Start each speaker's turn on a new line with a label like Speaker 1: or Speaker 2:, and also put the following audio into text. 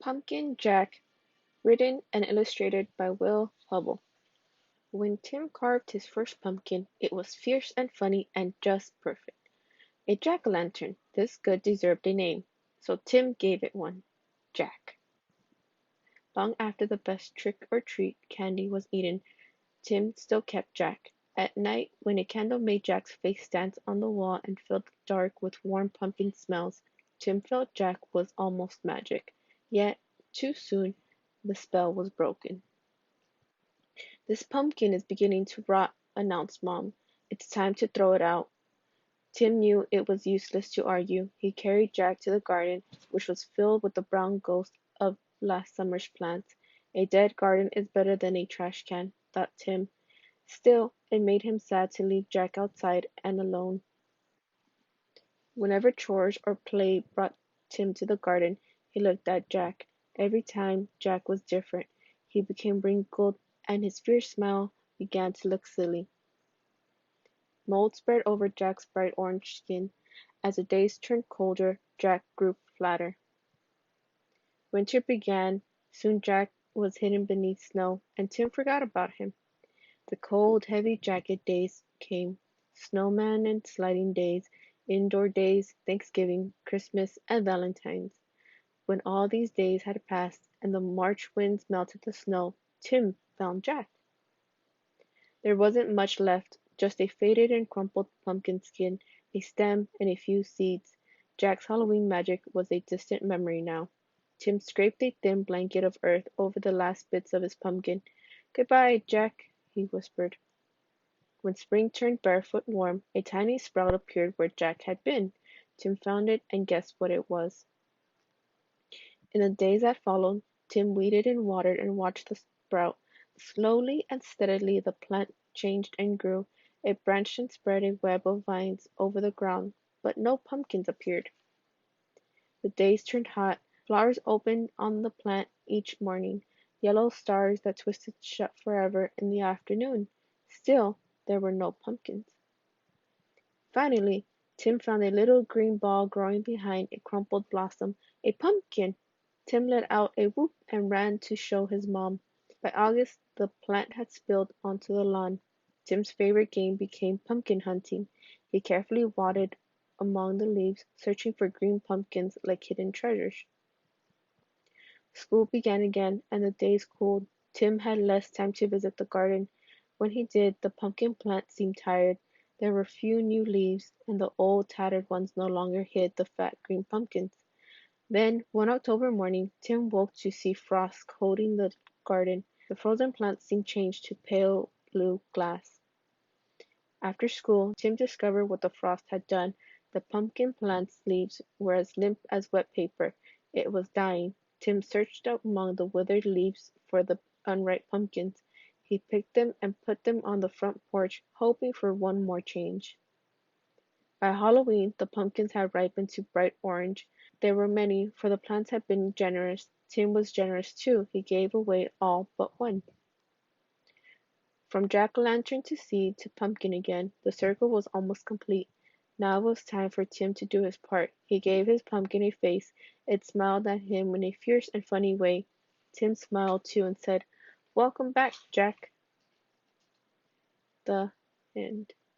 Speaker 1: Pumpkin Jack, written and illustrated by Hubbell. When Tim carved his first pumpkin, it was fierce and funny and just perfect. A jack-o'-lantern, this good deserved a name, so Tim gave it one, Jack. Long after the best trick-or-treat candy was eaten, Tim still kept Jack. At night, when a candle made Jack's face dance on the wall and filled the dark with warm pumpkin smells, Tim felt Jack was almost magic. Yet, too soon, the spell was broken. "This pumpkin is beginning to rot," announced Mom. "It's time to throw it out." Tim knew it was useless to argue. He carried Jack to the garden, which was filled with the brown ghost of last summer's plants. A dead garden is better than a trash can, thought Tim. Still, it made him sad to leave Jack outside and alone. Whenever chores or play brought Tim to the garden, he looked at Jack. Every time Jack was different. He became wrinkled, and his fierce smile began to look silly. Mold spread over Jack's bright orange skin. As the days turned colder, Jack grew flatter. Winter began. Soon Jack was hidden beneath snow, and Tim forgot about him. The cold, heavy jacket days came. Snowman and sliding days, indoor days, Thanksgiving, Christmas, and Valentine's. When all these days had passed and the March winds melted the snow, Tim found Jack. There wasn't much left, just a faded and crumpled pumpkin skin, a stem, and a few seeds. Jack's Halloween magic was a distant memory now. Tim scraped a thin blanket of earth over the last bits of his pumpkin. "Goodbye, Jack," he whispered. When spring turned barefoot warm, a tiny sprout appeared where Jack had been. Tim found it and guessed what it was. In the days that followed, Tim weeded and watered and watched the sprout. Slowly and steadily the plant changed and grew. It branched and spread a web of vines over the ground, but no pumpkins appeared. The days turned hot. Flowers opened on the plant each morning, yellow stars that twisted shut forever in the afternoon. Still, there were no pumpkins. Finally, Tim found a little green ball growing behind a crumpled blossom. A pumpkin! Tim let out a whoop and ran to show his mom. By August, the plant had spilled onto the lawn. Tim's favorite game became pumpkin hunting. He carefully waded among the leaves, searching for green pumpkins like hidden treasures. School began again, and the days cooled. Tim had less time to visit the garden. When he did, the pumpkin plant seemed tired. There were few new leaves, and the old tattered ones no longer hid the fat green pumpkins. Then, one October morning, Tim woke to see frost coating the garden. The frozen plants seemed changed to pale blue glass. After school, Tim discovered what the frost had done. The pumpkin plant's leaves were as limp as wet paper. It was dying. Tim searched among the withered leaves for the unripe pumpkins. He picked them and put them on the front porch, hoping for one more change. By Halloween, the pumpkins had ripened to bright orange. There were many, for the plants had been generous. Tim was generous too. He gave away all but one. From jack-o'-lantern to seed to pumpkin again, the circle was almost complete. Now it was time for Tim to do his part. He gave his pumpkin a face. It smiled at him in a fierce and funny way. Tim smiled too and said, "Welcome back, Jack." The end.